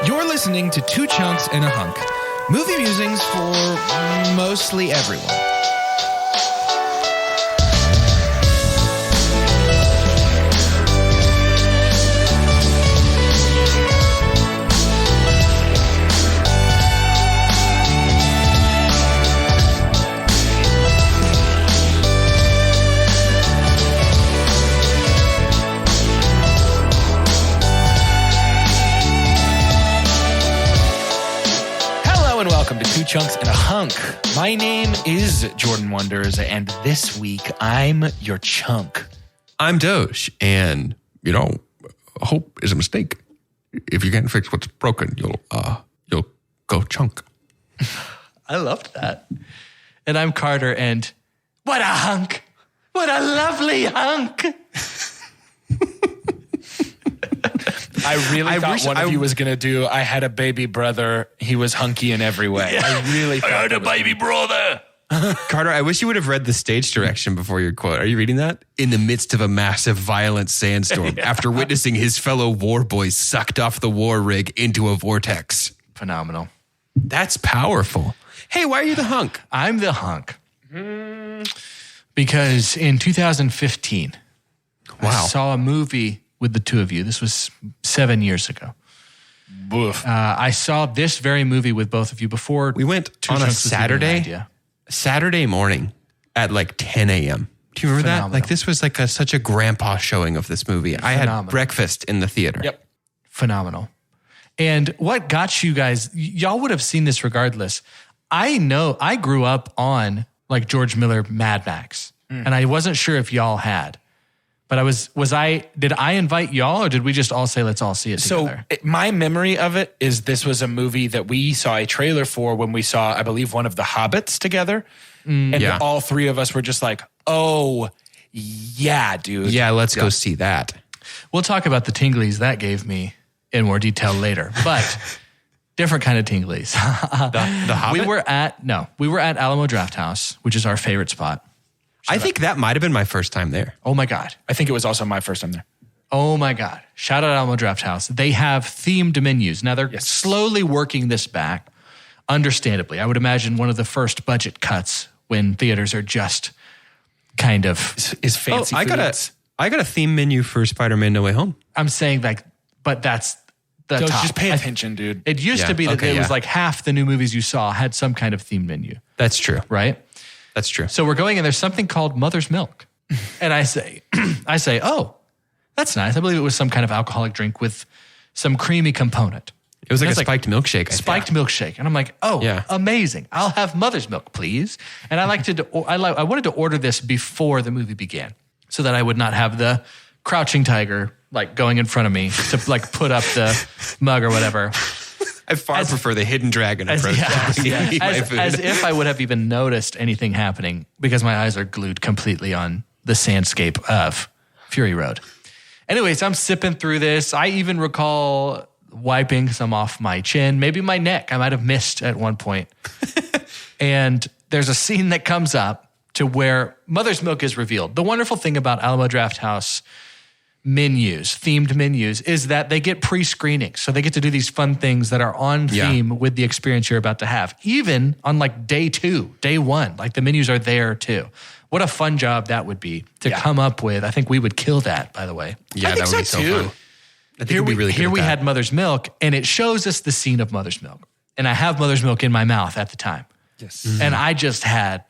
You're listening to Two Chunks and a Hunk. Movie musings for mostly everyone. Welcome to Two Chunks and a Hunk. My name is Jordan Wonders, and this week I'm your chunk. I'm Doge, and hope is a mistake. If you can't fix what's broken, you'll go chunk. I loved that. And I'm Carter, and what a hunk! What a lovely hunk! I really thought one of you was going to do, I had a baby brother. He was hunky in every way. Yeah. I really thought I had a baby brother. Carter, I wish you would have read the stage direction before your quote. Are you reading that? In the midst of a massive, violent sandstorm, after witnessing his fellow war boys sucked off the war rig into a vortex. Phenomenal. That's powerful. Hey, why are you the hunk? I'm the hunk. Because in 2015, I saw a movie with the two of you. This was 7 years ago. I saw this very movie with both of you before. We went on a Saturday morning at like 10 a.m. Do you remember that? Like this was like such a grandpa showing of this movie. I had breakfast in the theater. Yep. Phenomenal. And what got you guys, y'all would have seen this regardless. I know I grew up on like George Miller Mad Max, and I wasn't sure if y'all had. But did I invite y'all, or did we just all say, let's all see it together? So my memory of it is this was a movie that we saw a trailer for when we saw, I believe, one of the Hobbits together. And all three of us were just like, oh, yeah, dude. Yeah, let's go see that. We'll talk about the tinglies that gave me in more detail later, but different kind of tinglies. The Hobbit? We were at Alamo Drafthouse, which is our favorite spot. I think that might have been my first time there. Oh my God. I think it was also my first time there. Oh my God. Shout out Alamo Drafthouse. They have themed menus. Now they're slowly working this back, understandably. I would imagine one of the first budget cuts when theaters are just kind of is fancy. I got a theme menu for Spider-Man No Way Home. I'm saying but that's the top. Just pay attention, dude. It used to be that it was like half the new movies you saw had some kind of themed menu. That's true. Right? That's true. So we're going and there's something called Mother's Milk. And I say, oh, that's nice. I believe it was some kind of alcoholic drink with some creamy component. It was like a spiked milkshake. Spiked milkshake. And I'm like, amazing. I'll have Mother's Milk, please. And I wanted to order this before the movie began so that I would not have the crouching tiger like going in front of me to like put up the mug or whatever. I prefer the hidden dragon approach. As if I would have even noticed anything happening because my eyes are glued completely on the sandscape of Fury Road. Anyways, I'm sipping through this. I even recall wiping some off my chin, maybe my neck. I might have missed at one point. And there's a scene that comes up to where Mother's Milk is revealed. The wonderful thing about Alamo Drafthouse themed menus, is that they get pre-screening. So they get to do these fun things that are on theme with the experience you're about to have. Even on like day one, like the menus are there too. What a fun job that would be to come up with. I think we would kill that, by the way. Yeah, that would be so fun. I think it'd be really good. Here we had Mother's Milk, and it shows us the scene of Mother's Milk. And I have Mother's Milk in my mouth at the time. Yes. Mm-hmm. And I just had,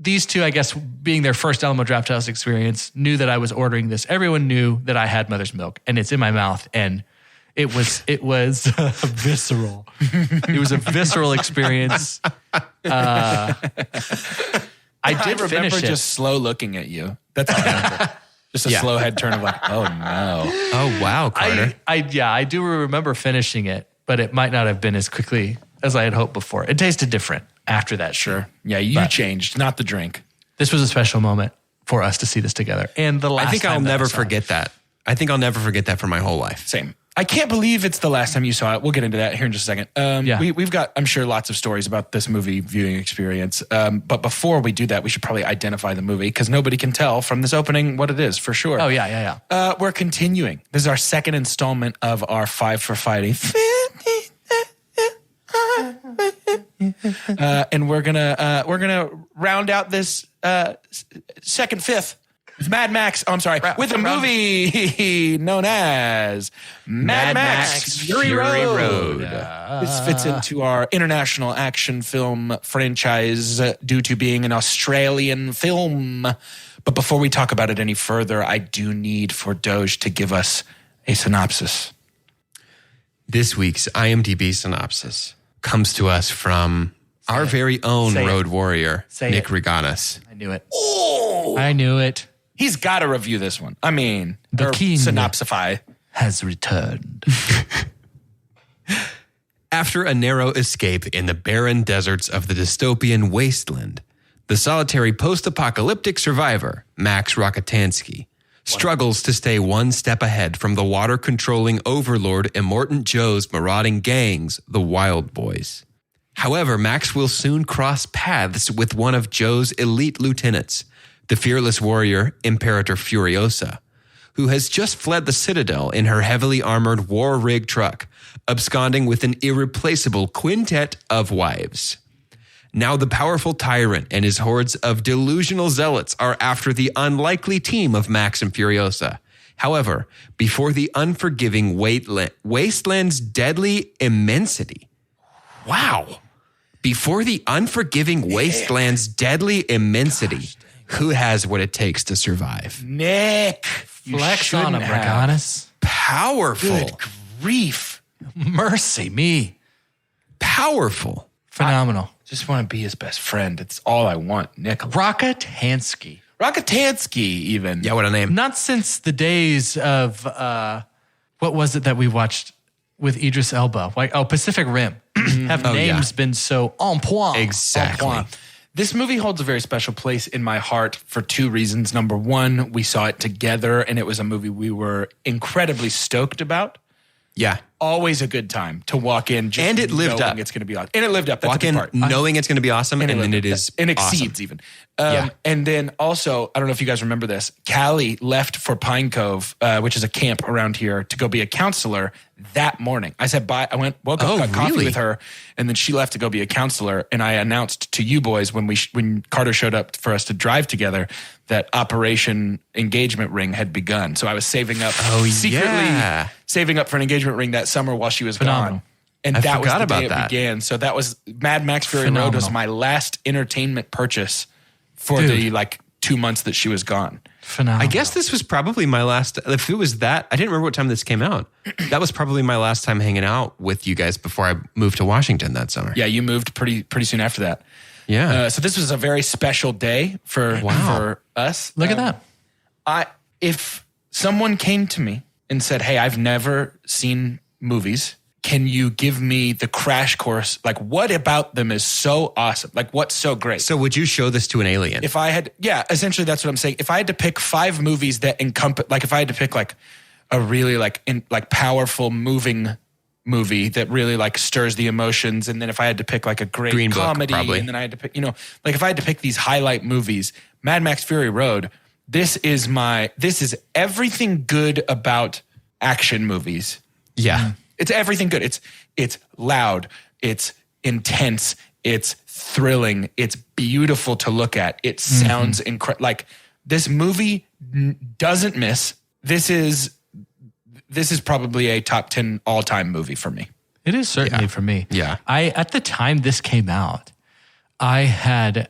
these two, I guess, being their first Alamo Drafthouse experience, knew that I was ordering this. Everyone knew that I had Mother's Milk, and it's in my mouth, and it was visceral. It was a visceral experience. I did finish it. Just slow looking at you. That's all I remember. Just a slow head turn of like, oh no. Oh wow, Carter. I do remember finishing it, but it might not have been as quickly as I had hoped before. It tasted different after that. Sure. Yeah, you changed, not the drink. This was a special moment for us to see this together. And the last I think I'll never forget that. I think I'll never forget that for my whole life. Same. I can't believe it's the last time you saw it. We'll get into that here in just a second. We've got, I'm sure, lots of stories about this movie viewing experience. But before we do that, we should probably identify the movie because nobody can tell from this opening what it is for sure. Oh, yeah. We're continuing. This is our second installment of our 5 for Fighting. And we're gonna round out this second fifth with Mad Max. Oh, I'm sorry, with a movie known as Mad Max Fury Road. This fits into our international action film franchise due to being an Australian film. But before we talk about it any further, I do need for Doge to give us a synopsis. This week's IMDb synopsis comes to us from our very own road warrior, Nick Reganis. I knew it. Oh! I knew it. He's got to review this one. I mean, the king synopsify has returned. After a narrow escape in the barren deserts of the dystopian wasteland, the solitary post-apocalyptic survivor, Max Rockatansky, struggles to stay one step ahead from the water-controlling overlord Immortant Joe's marauding gangs, the Wild Boys. However, Max will soon cross paths with one of Joe's elite lieutenants, the fearless warrior Imperator Furiosa, who has just fled the Citadel in her heavily armored war-rig truck, absconding with an irreplaceable quintet of wives. Now the powerful tyrant and his hordes of delusional zealots are after the unlikely team of Max and Furiosa. However, before the unforgiving wasteland's deadly immensity. Wow. Before the unforgiving wasteland's deadly immensity, who has what it takes to survive? Nick. Flex on him, Reganis. Powerful. Good grief. Mercy me. Powerful. Phenomenal. Just want to be his best friend. It's all I want, Nick. Rockatansky. Rockatansky, even. Yeah, what a name. Not since the days of, what was it that we watched with Idris Elba? Pacific Rim. Have names been so en point? Exactly. En point. This movie holds a very special place in my heart for two reasons. Number one, we saw it together, and it was a movie we were incredibly stoked about. Yeah. Always a good time to walk in just and it lived knowing up. It's going to be awesome. And it lived up. That's walk in part. knowing it's going to be awesome, and then it is and exceeds awesome. even. And then also, I don't know if you guys remember this, Callie left for Pine Cove, which is a camp around here, to go be a counselor that morning. I said bye. I woke up, got coffee with her, and then she left to go be a counselor. And I announced to you boys when Carter showed up for us to drive together that Operation Engagement Ring had begun. So I was saving up secretly saving up for an engagement ring that summer while she was gone. And that was the day it began. So that was Mad Max Fury Road was my last entertainment purchase for the 2 months that she was gone. Phenomenal. I guess this was probably my last, if it was that, I didn't remember what time this came out. That was probably my last time hanging out with you guys before I moved to Washington that summer. Yeah, you moved pretty soon after that. Yeah. So this was a very special day for us. Look at that. If someone came to me and said, "Hey, I've never seen movies. Can you give me the crash course? Like, what about them is so awesome? Like, what's so great?" So would you show this to an alien? If I had, essentially that's what I'm saying. If I had to pick 5 movies that encompass, if I had to pick a really powerful, moving movie that really stirs the emotions, and then if I had to pick a great Green comedy, Book, and then I had to pick, if I had to pick these highlight movies, Mad Max Fury Road, this is everything good about action movies. Yeah. It's everything good. It's loud. It's intense. It's thrilling. It's beautiful to look at. It sounds incredible. This movie doesn't miss. This is probably a top 10 all-time movie for me. It is certainly for me. Yeah. At the time this came out, I had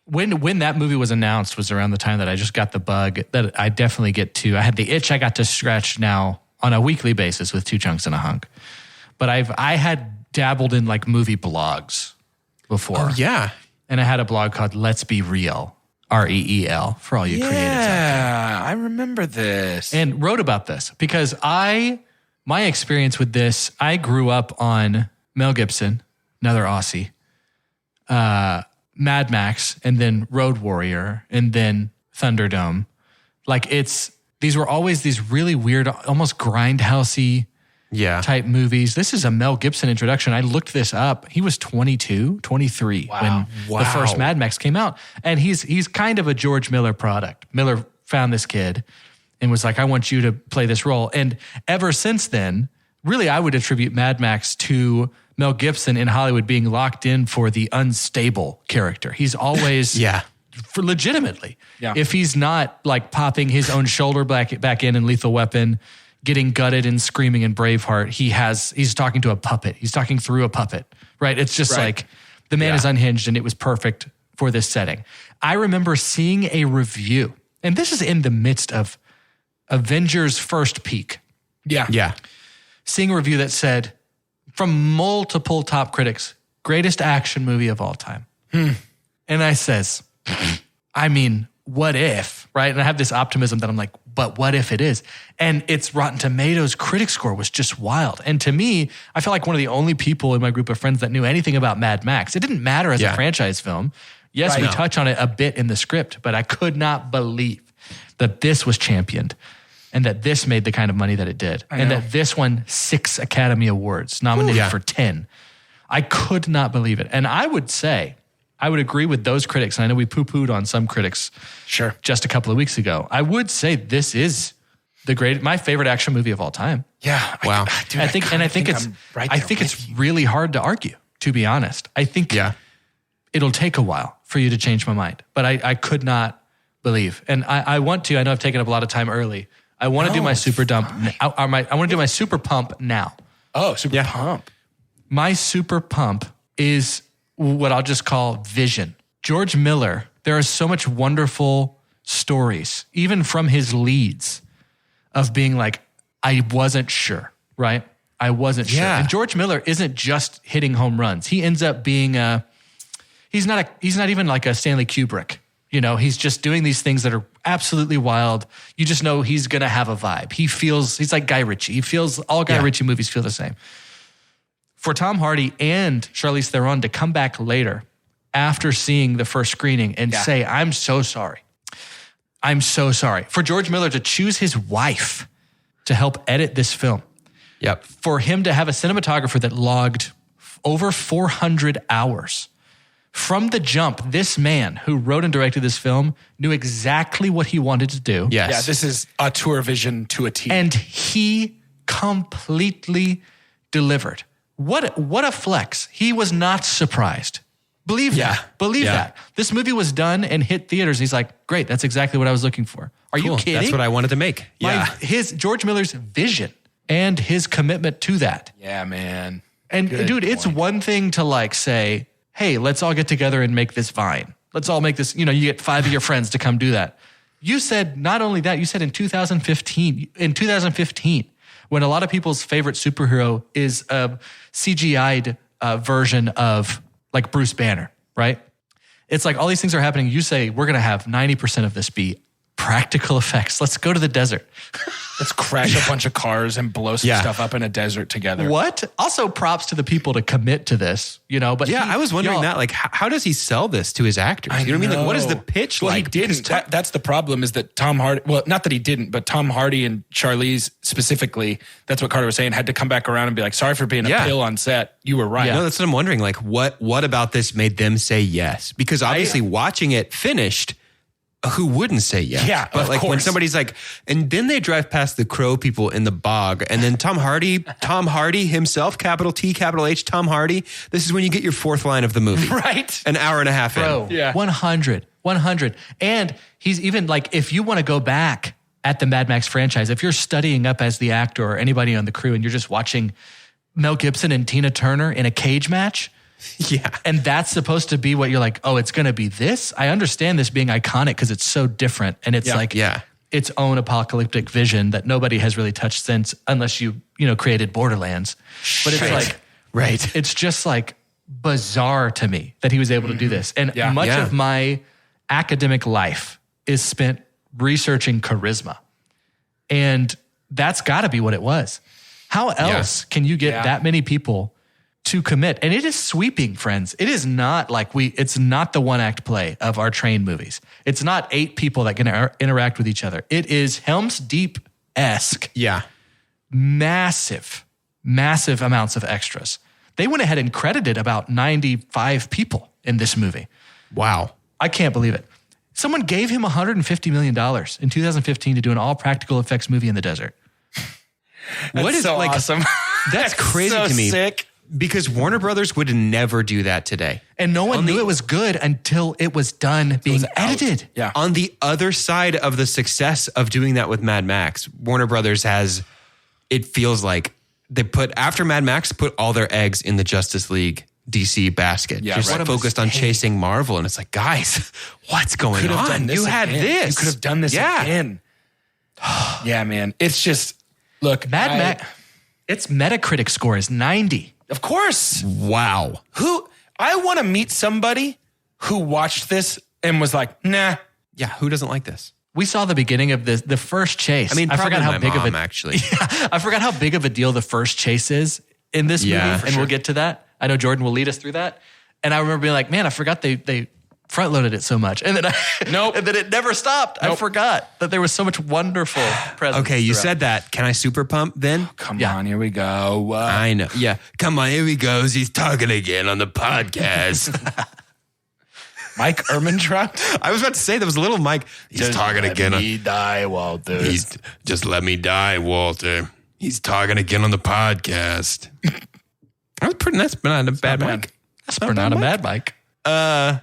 when that movie was announced was around the time that I just got the bug that I definitely get to. I had the itch I got to scratch now on a weekly basis with 2 chunks and a hunk. But I had dabbled in movie blogs before. Oh, yeah. And I had a blog called Let's Be Real, REEL, for all you creatives out there. Yeah, I remember this. And wrote about this because my experience with this, I grew up on Mel Gibson, another Aussie, Mad Max, and then Road Warrior, and then Thunderdome. These were always these really weird, almost grindhousey type movies. This is a Mel Gibson introduction. I looked this up. He was 22, 23 when the first Mad Max came out. And he's kind of a George Miller product. Miller found this kid and was like, I want you to play this role. And ever since then, really, I would attribute Mad Max to Mel Gibson in Hollywood being locked in for the unstable character. He's always, for legitimately, if he's not like popping his own shoulder back in Lethal Weapon, getting gutted and screaming in Braveheart, he's talking to a puppet. He's talking through a puppet, right? It's just like the man is unhinged, and it was perfect for this setting. I remember seeing a review, and this is in the midst of Avengers first peak. Yeah. Seeing a review that said, from multiple top critics, greatest action movie of all time. And I says, I mean, what if, right? And I have this optimism that I'm like, but what if it is? And its Rotten Tomatoes critic score was just wild. And to me, I feel like one of the only people in my group of friends that knew anything about Mad Max. It didn't matter as a franchise film. Yes, we touch on it a bit in the script, but I could not believe that this was championed and that this made the kind of money that it did. And that this won 6 Academy Awards, nominated for 10. I could not believe it. And I would say, I would agree with those critics, and I know we poo-pooed on some critics just a couple of weeks ago. I would say this is my favorite action movie of all time. Yeah. Wow. I think it's really hard to argue, to be honest. I think it'll take a while for you to change my mind, but I could not believe. And I want to, I know I've taken up a lot of time early. I want to do my super dump. I want to do my super pump now. Oh, super pump. My super pump is what I'll just call vision. George Miller, there are so much wonderful stories, even from his leads, of being like, I wasn't sure, right? I wasn't sure. And George Miller isn't just hitting home runs. He ends up being he's not even like a Stanley Kubrick. You know, he's just doing these things that are absolutely wild. You just know he's going to have a vibe. He's like Guy Ritchie. He feels, all Guy Ritchie movies feel the same. For Tom Hardy and Charlize Theron to come back later after seeing the first screening and say, I'm so sorry. I'm so sorry. For George Miller to choose his wife to help edit this film. Yep. For him to have a cinematographer that logged over 400 hours. From the jump, this man who wrote and directed this film knew exactly what he wanted to do. Yes. Yeah, this is auteur vision to a T. And he completely delivered. What a flex. He was not surprised. Believe that. Believe that. This movie was done and hit theaters. He's like, great, that's exactly what I was looking for. Are you kidding? That's what I wanted to make. George Miller's vision and his commitment to that. Yeah, man. And dude, it's one thing to like say, hey, let's all get together and make this Vine. Let's all make this, you get 5 of your friends to come do that. You said not only that, you said in 2015, when a lot of people's favorite superhero is a CGI'd version of like Bruce Banner, right? It's like all these things are happening. You say, we're going to have 90% of this be practical effects. Let's go to the desert. Let's crash a bunch of cars and blow some stuff up in a desert together. What? Also props to the people to commit to this, but I was wondering that, like, how does he sell this to his actors? You know what I mean? Like, what is the pitch like? He didn't. That's the problem is that Tom Hardy, well, not that he didn't, but Tom Hardy and Charlize specifically, that's what Carter was saying, had to come back around and be like, sorry for being a pill on set. You were right. No, that's what I'm wondering. Like, what about this made them say yes? Because obviously watching it finished, who wouldn't say yes? Yeah, but like course. when somebody's like, and then they drive past the crow people in the bog, and then Tom Hardy himself, capital T, capital H, Tom Hardy. This is when you get your 4th line of the movie, right? An hour and a half in. Yeah, 100. And he's even like, if you want to go back at the Mad Max franchise, if you're studying up as the actor or anybody on the crew, and you're just watching Mel Gibson and Tina Turner in a cage match. Yeah. And that's supposed to be what you're like, oh, it's going to be this? I understand this being iconic because it's so different. And it's its own apocalyptic vision that nobody has really touched since, unless you created Borderlands. But it's it's just like bizarre to me that he was able to do this. And much of my academic life is spent researching charisma. And that's got to be what it was. How else can you get that many people to commit? And it is sweeping, friends. It is not like it's not the one act play of our train movies. It's not 8 people that can interact with each other. It is Helm's Deep-esque. Yeah. Massive massive amounts of extras. They went ahead and credited about 95 people in this movie. Wow. I can't believe it. Someone gave him $150 million in 2015 to do an all practical effects movie in the desert. What is so like awesome? That's crazy so to me. Sick. Because Warner Brothers would never do that today. And no one knew it was good until it was done being edited. Yeah. On the other side of the success of doing that with Mad Max, Warner Brothers has, it feels like they put, after Mad Max, put all their eggs in the Justice League DC basket. Yeah, just focused on chasing Marvel. And it's like, guys, what's going on? You had this. You could have done this again. Yeah, man. It's just, look. Mad Max, its Metacritic score is 90. Of course. Wow. I want to meet somebody who watched this and was like, nah. Yeah, who doesn't like this? We saw the beginning of the first chase. I mean, I forgot how big mom, of a actually. Yeah, I forgot how big of a deal the first chase is in this movie, and we'll get to that. I know Jordan will lead us through that. And I remember being like, man, I forgot they front loaded it so much, and then and then it never stopped. I forgot that there was so much wonderful presence. Okay, you said that. Can I super pump then? Oh, come on, here we go. I know. Yeah, come on, here he goes. He's talking again on the podcast. Mike Ehrmantraut? I was about to say there was a little Mike. He's just talking again. Let me die, Walter. Just let me die, Walter. He's talking again on the podcast. That's not a bad Mike. That's not a bad Mike. I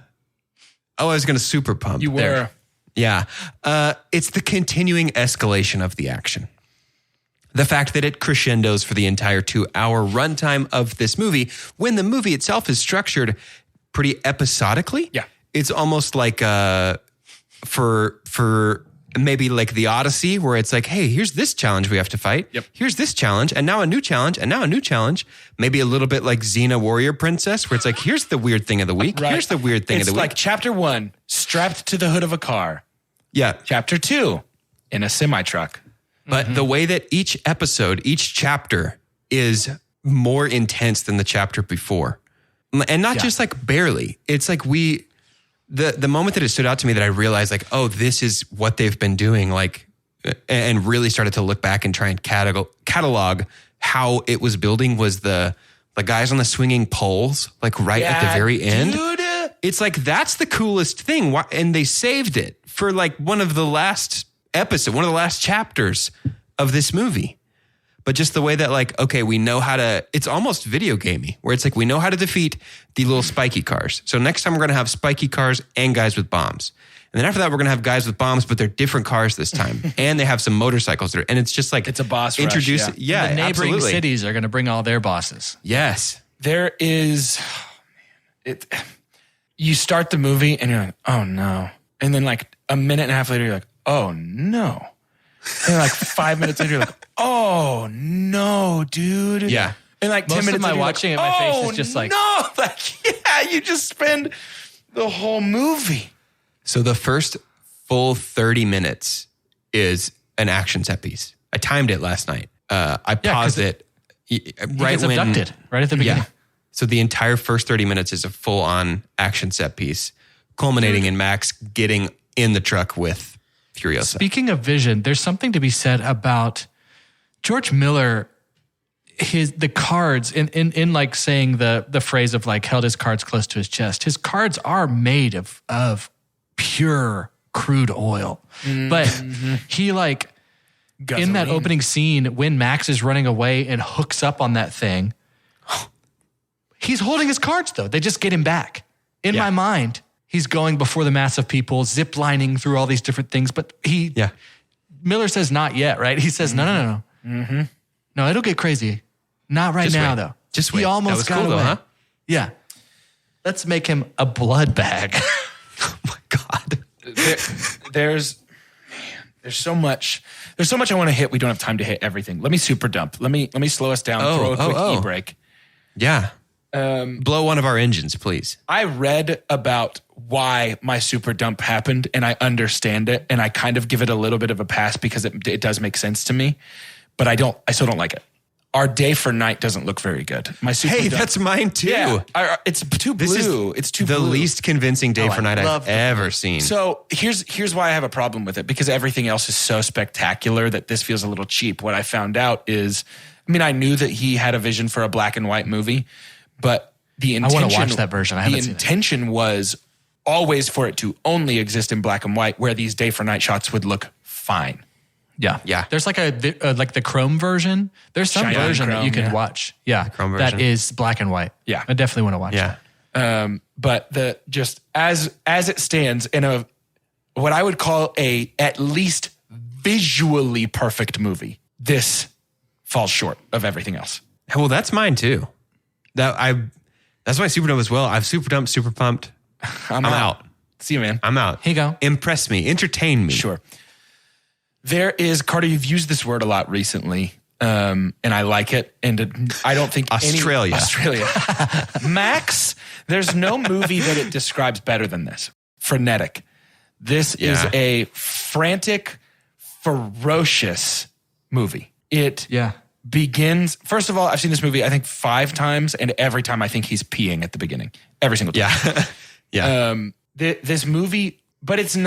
was going to super pump. You were. There. Yeah. It's the continuing escalation of the action. The fact that it crescendos for the entire 2-hour runtime of this movie, when the movie itself is structured pretty episodically. Yeah. It's almost like for maybe like the Odyssey, where it's like, hey, here's this challenge we have to fight. Yep. Here's this challenge, and now a new challenge, and now a new challenge. Maybe a little bit like Xena Warrior Princess, where it's like, here's the weird thing of the week. Right. Here's the weird thing of the week. It's like chapter 1, strapped to the hood of a car. Yeah. Chapter 2, in a semi-truck. But the way that each episode, each chapter is more intense than the chapter before. And not just like barely. It's like the moment that it stood out to me that I realized like, oh, this is what they've been doing, like, and really started to look back and try and catalog how it was building was the guys on the swinging poles, like at the very end. Dude. It's like, that's the coolest thing. And they saved it for like one of the last chapters of this movie. But just the way that like, okay, we know how to, it's almost video gamey, where it's like, we know how to defeat the little spiky cars. So next time we're going to have spiky cars and guys with bombs. And then after that, we're going to have guys with bombs, but they're different cars this time. And they have some motorcycles there. And it's just like, it's a boss introduce. rush, Yeah, the neighboring absolutely. cities are going to bring all their bosses. Yes. There is, you start the movie and you're like, oh no. And then like a minute and a half later, you're like, oh no. And like 5 minutes later, you're like, oh no, dude. Yeah. And like 10 Most of minutes my later, watching like, at my face is just like, no, like, yeah, you just spend the whole movie. So the first full 30 minutes is an action set piece. I timed it last night. I paused it right when abducted right at the beginning. Yeah. So the entire first 30 minutes is a full-on action set piece, culminating in Max getting in the truck with Furiosa. Speaking of vision, there's something to be said about George Miller. The cards in like saying the phrase of like held his cards close to his chest. His cards are made of pure crude oil, but he like in that opening scene when Max is running away and hooks up on that thing. He's holding his cards though. They just get him back. In my mind, he's going before the mass of people, zip lining through all these different things. But Miller says not yet, right? He says no. Mm-hmm. No, it'll get crazy. Not right now, though. Just wait. He almost got cool, away. though, huh? Yeah. Let's make him a blood bag. Oh my God. There's so much. There's so much I want to hit. We don't have time to hit everything. Let me super dump. Let me slow us down. Throw a quick e-brake. Yeah. Blow one of our engines, please. I read about why my super dump happened, and I understand it, and I kind of give it a little bit of a pass because it does make sense to me, but I still don't like it. our day for night doesn't look very good. That's mine too. Yeah, it's too blue. It's too the blue. least convincing day for night I've ever seen. So here's why I have a problem with it, because everything else is so spectacular that this feels a little cheap. What I found out is, I knew that he had a vision for a black and white movie, but the intention, I want to watch that version. The intention was always for it to only exist in black and white, where these day for night shots would look fine. Yeah. There's like the Chrome version. There's some version that you can watch. Yeah. Chrome that version. is black and white. Yeah. I definitely want to watch that. But as it stands in what I would call a at least visually perfect movie, this falls short of everything else. Well, that's mine too. That's my Superdump as well. I've Superdumped, super pumped. I'm out. See you, man. I'm out. Here you go. Impress me. Entertain me. Sure. There is, Carter, you've used this word a lot recently, and I like it. And I don't think Australia. Max, there's no movie that it describes better than this. Frenetic. This is a frantic, ferocious movie. It begins, first of all, I've seen this movie, I think 5 times, and every time I think he's peeing at the beginning. Every single time. This movie, but it is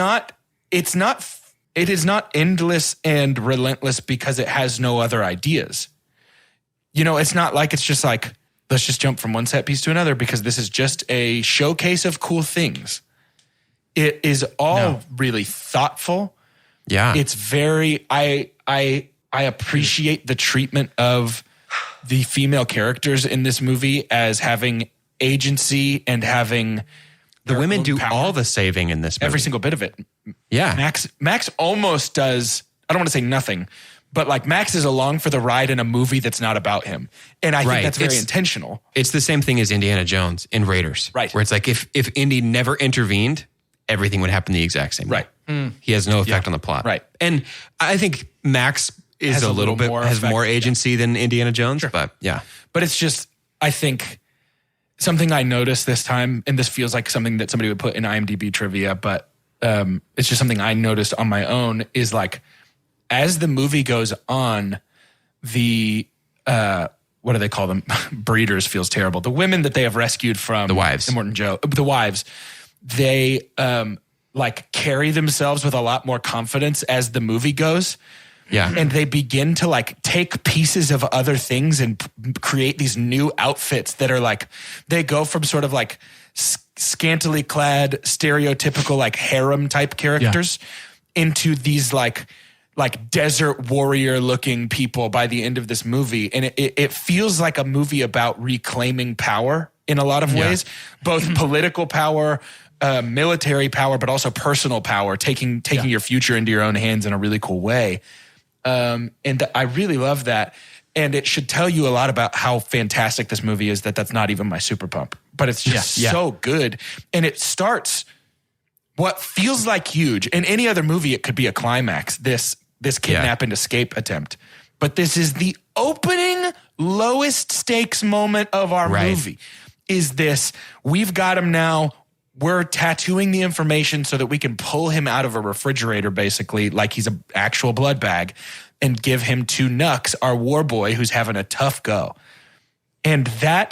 not endless and relentless because it has no other ideas. It's not like it's just like, let's just jump from one set piece to another, because this is just a showcase of cool things. It is all really thoughtful. Yeah. It's very, I appreciate the treatment of the female characters in this movie as having agency and having the women do power. All the saving in this movie. Every single bit of it. Yeah. Max almost does, I don't want to say nothing, but like Max is along for the ride in a movie that's not about him. And I think that's very intentional. It's the same thing as Indiana Jones in Raiders. Right. Where it's like if Indy never intervened, everything would happen the exact same way. Right. He has no effect on the plot. Right. And I think Max is has a little bit, more has effect. more agency than Indiana Jones, but yeah. But it's just, I think, something I noticed this time, and this feels like something that somebody would put in IMDb trivia, but it's just something I noticed on my own, is like, as the movie goes on, the, what do they call them? Breeders feels terrible. The women that they have rescued from the wives, Immortan Joe, the wives, they like carry themselves with a lot more confidence as the movie goes. Yeah. And they begin to like take pieces of other things and create these new outfits that are like, they go from sort of like scantily clad, stereotypical like harem type characters into these like desert warrior looking people by the end of this movie. And it feels like a movie about reclaiming power in a lot of ways, both political power, military power, but also personal power, taking your future into your own hands in a really cool way. And I really love that. And it should tell you a lot about how fantastic this movie is, that's not even my super pump, but it's just so good. And it starts what feels like huge. In any other movie, it could be a climax, this kidnap and escape attempt. But this is the opening lowest stakes moment of our movie. Is this, we've got him now. We're tattooing the information so that we can pull him out of a refrigerator, basically, like he's an actual blood bag, and give him to Nux, our war boy, who's having a tough go. And I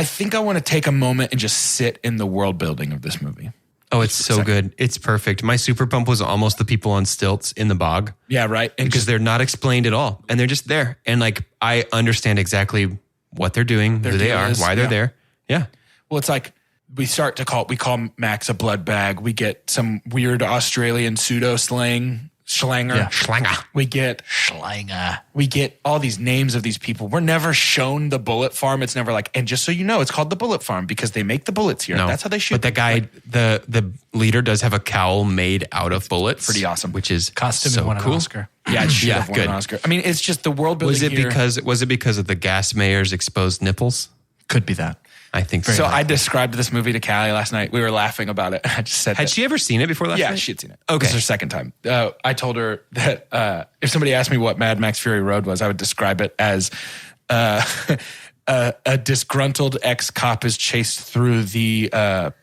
think I want to take a moment and just sit in the world building of this movie. Oh, it's so good. It's perfect. My super pump was almost the people on stilts in the bog. Yeah, right. And because they're not explained at all. And they're just there. And like, I understand exactly what they're doing, who they are, why they're there. Yeah. Well, it's like we call Max a blood bag. We get some weird Australian pseudo slang, schlanger. Yeah. Schlanger. We get Schlanger. We get all these names of these people. We're never shown the bullet farm. It's never like, and just so you know, it's called the bullet farm because they make the bullets here. No, that's how they shoot. But that guy, the leader does have a cowl made out of bullets. Pretty awesome. Which is costume so won cool. an Oscar. Yeah, it should have won an Oscar. I mean, it's just the world building. Was it because of the gas mayor's exposed nipples? Could be that. I think so. So I described this movie to Callie last night. We were laughing about it. I just said, had she ever seen it before last night? Yeah, she had seen it. Okay. This is her second time. I told her that if somebody asked me what Mad Max Fury Road was, I would describe it as a disgruntled ex-cop is chased through the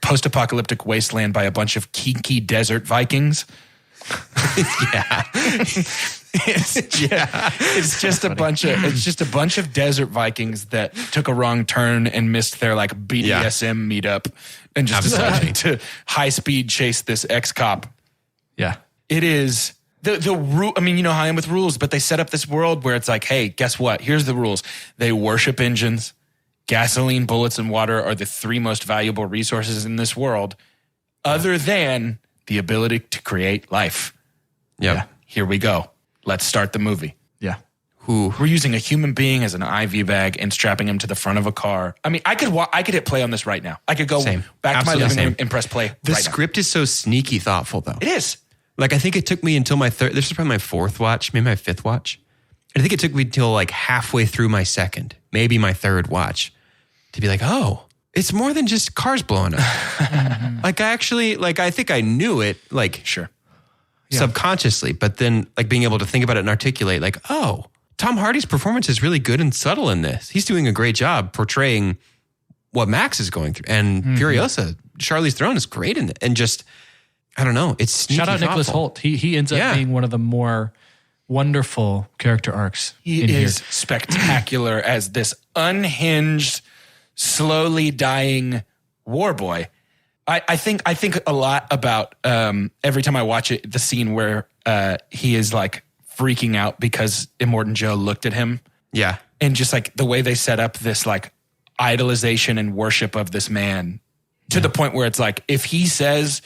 post-apocalyptic wasteland by a bunch of kinky desert Vikings. Yeah. It's just a bunch of desert Vikings that took a wrong turn and missed their like BDSM meetup and just decided to high speed chase this ex-cop. Yeah. It is the rule. I mean, you know how I am with rules, but they set up this world where it's like, hey, guess what? Here's the rules. They worship engines. Gasoline, bullets, and water are the three most valuable resources in this world, other than the ability to create life. Yep. Yeah. Here we go. Let's start the movie. Yeah. We're using a human being as an IV bag and strapping him to the front of a car. I mean, I could hit play on this right now. I could go back to my living room and press play. The script is so sneaky thoughtful, though. It is. Like, I think it took me until my third. This is probably my fourth watch, maybe my fifth watch. I think it took me till like halfway through my second, maybe my third watch, to be like, oh, it's more than just cars blowing up. Like, I think I knew it, like, subconsciously, but then like being able to think about it and articulate, like, oh, Tom Hardy's performance is really good and subtle in this. He's doing a great job portraying what Max is going through. And Furiosa, Charlize Theron is great in it. And just, I don't know, it's sneaky Shout out thoughtful. Nicholas Hoult. He ends up being one of the more wonderful character arcs. He is spectacular as this unhinged, slowly dying war boy. I think a lot about every time I watch it, the scene where he is like freaking out because Immortan Joe looked at him. Yeah. And just like the way they set up this like idolization and worship of this man to the point where it's like, if he says,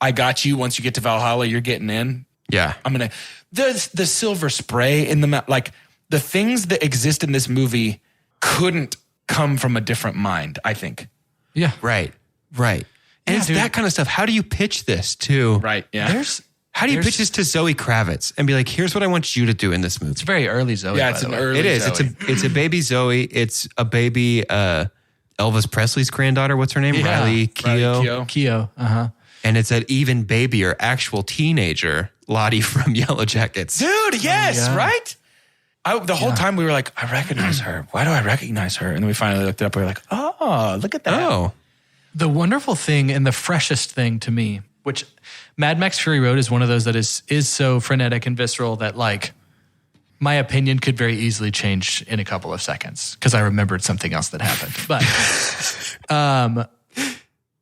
I got you, once you get to Valhalla, you're getting in. Yeah. I'm going to, the silver spray in the, like the things that exist in this movie couldn't come from a different mind, I think. Yeah. Right. And it's that kind of stuff. How do you pitch this to? Right. Yeah. How do you pitch this to Zoe Kravitz and be like, here's what I want you to do in this movie? It's very early Zoe. Yeah, it's an early It is. Zoe. It's a baby Zoe. It's a baby Elvis Presley's granddaughter. What's her name? Yeah. Riley Keough. Keough. Uh-huh. And it's an even babier, actual teenager, Lottie from Yellow Jackets. Dude, yes, right? The whole time we were like, I recognize her. Why do I recognize her? And then we finally looked it up. We were like, oh, look at that. Oh. The wonderful thing and the freshest thing to me, which Mad Max Fury Road is one of those that is so frenetic and visceral that like my opinion could very easily change in a couple of seconds because I remembered something else that happened. But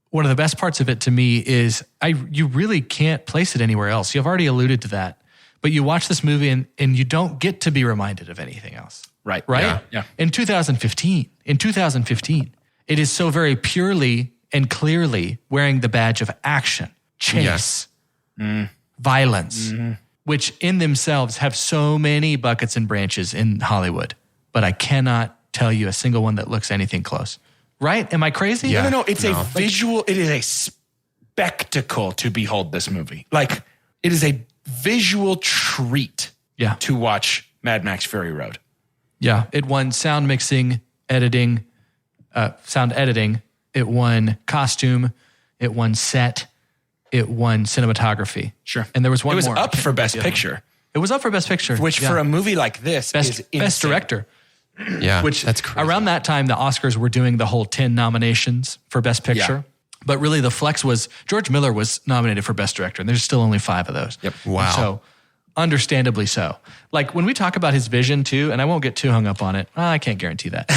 one of the best parts of it to me is you really can't place it anywhere else. You've already alluded to that, but you watch this movie and you don't get to be reminded of anything else. Right. Yeah. In 2015, it is so very purely and clearly wearing the badge of action, chase, violence, which in themselves have so many buckets and branches in Hollywood. But I cannot tell you a single one that looks anything close. Right? Am I crazy? Yeah. No. It's a visual, it is a spectacle to behold this movie. Like, it is a visual treat to watch Mad Max Fury Road. Yeah. It won sound mixing, editing, sound editing. It won costume. It won set. It won cinematography. Sure. And there was one more. It was up for Best Picture. It was up for Best Picture. Which for a movie like this is insane. Best Director. Yeah, which that's crazy. Around that time, the Oscars were doing the whole 10 nominations for Best Picture. Yeah. But really the flex was George Miller was nominated for Best Director, and there's still only 5 of those. Yep. Wow. And so understandably so. Like when we talk about his vision too, and I won't get too hung up on it. I can't guarantee that.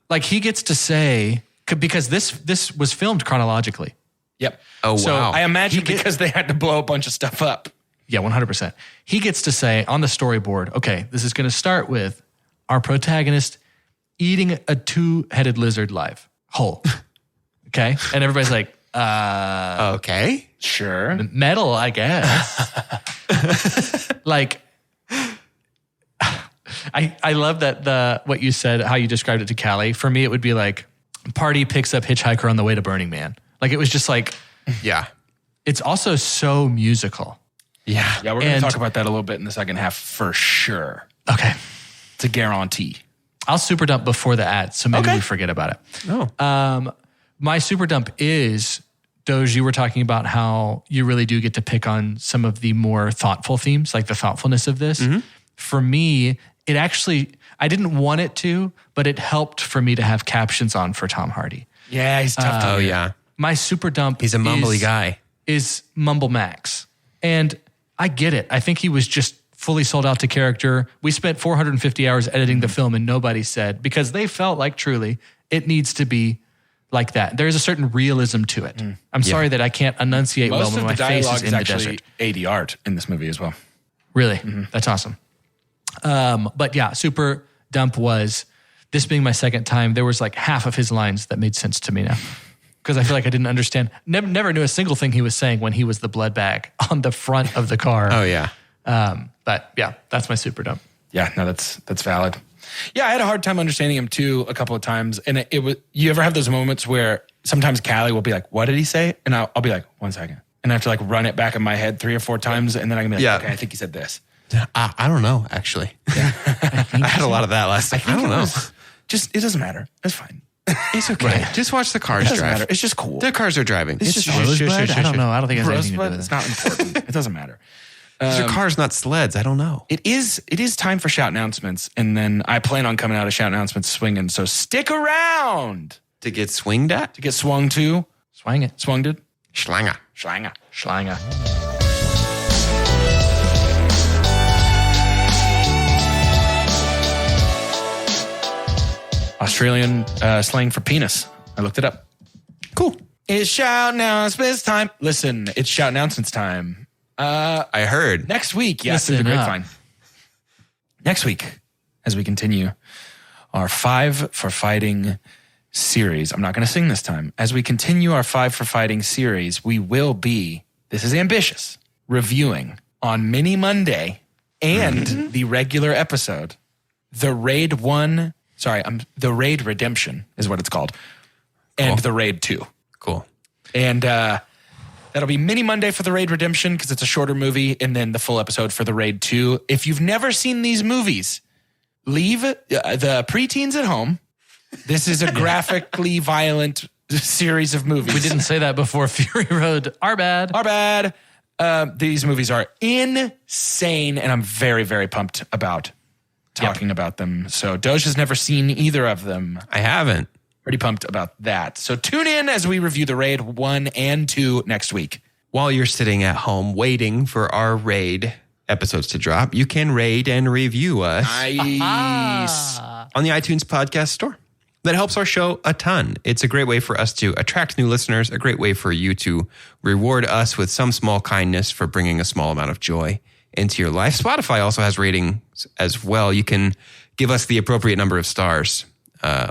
Like he gets to say, because this was filmed chronologically. Yep. Oh, so wow. I imagine because they had to blow a bunch of stuff up. Yeah, 100%. He gets to say on the storyboard, okay, this is going to start with our protagonist eating a 2-headed lizard live, whole. Okay? And everybody's like, okay. Sure. Metal, I guess. Like, I love that what you said, how you described it to Callie. For me, it would be like, party picks up hitchhiker on the way to Burning Man. Like, it was just like, yeah. It's also so musical. Yeah. Yeah, we're going to talk about that a little bit in the second half for sure. Okay. It's a guarantee. I'll super dump before the ad, so maybe we forget about it. Oh. My super dump is, Doge, you were talking about how you really do get to pick on some of the more thoughtful themes, like the thoughtfulness of this. Mm-hmm. For me, it actually, I didn't want it to, but it helped for me to have captions on for Tom Hardy. Yeah, he's tough to hear. Yeah. My super dump He's a mumbly guy. Is Mumble Max. And I get it. I think he was just fully sold out to character. We spent 450 hours editing the film and nobody said, because they felt like truly it needs to be like that. There's a certain realism to it. I'm sorry that I can't enunciate Most well when of my the face dialogue is in the actually desert. ADR in this movie as well. Really? That's awesome. But yeah, Super Dump was, this being my second time, there was like half of his lines that made sense to me now. Because I feel like I didn't understand. Never knew a single thing he was saying when he was the blood bag on the front of the car. Oh, yeah. But yeah, that's my Super Dump. Yeah, no, that's valid. Yeah, I had a hard time understanding him too a couple of times. And it was, you ever have those moments where sometimes Callie will be like, what did he say? And I'll be like, 1 second. And I have to like run it back in my head 3 or 4 times. And then I can be like, okay, I think he said this. I don't know, actually. Yeah. I had a lot lot of that last time. I don't know. It doesn't matter. It's fine. It's okay. Right. Just watch the cars drive. Matter. It's just cool. The cars are driving. It's just Rosebud? I don't know. I don't think it has anything to do with it. It's not important. It doesn't matter. These are cars, not sleds. I don't know. It is time for shout announcements. And then I plan on coming out of shout announcements swinging. So stick around. To get swinged at? To get swung to. Swang it. Swung did. Schlanger. Schlanger. Australian slang for penis. I looked it up. Cool. It's shout announcements time. Listen, it's shout announcements time. I heard. Next week, yes, through the grapevine. Next week, as we continue our 5 for Fighting series. I'm not going to sing this time. As we continue our 5 for Fighting series, we will be, this is ambitious, reviewing on Mini Monday and the regular episode, the Raid Redemption is what it's called, and the Raid 2. Cool. And that'll be Mini Monday for the Raid Redemption because it's a shorter movie, and then the full episode for the Raid 2. If you've never seen these movies, leave the preteens at home. This is a graphically violent series of movies. We didn't say that before Fury Road. Our bad. These movies are insane, and I'm very, very pumped about talking about them. So Doge has never seen either of them. I haven't. Pretty pumped about that. So tune in as we review the Raid 1 and 2 next week. While you're sitting at home waiting for our Raid episodes to drop, you can rate and review us Nice. on the iTunes podcast store. That helps our show a ton. It's a great way for us to attract new listeners, a great way for you to reward us with some small kindness for bringing a small amount of joy into your life. Spotify also has ratings as well. You can give us the appropriate number of stars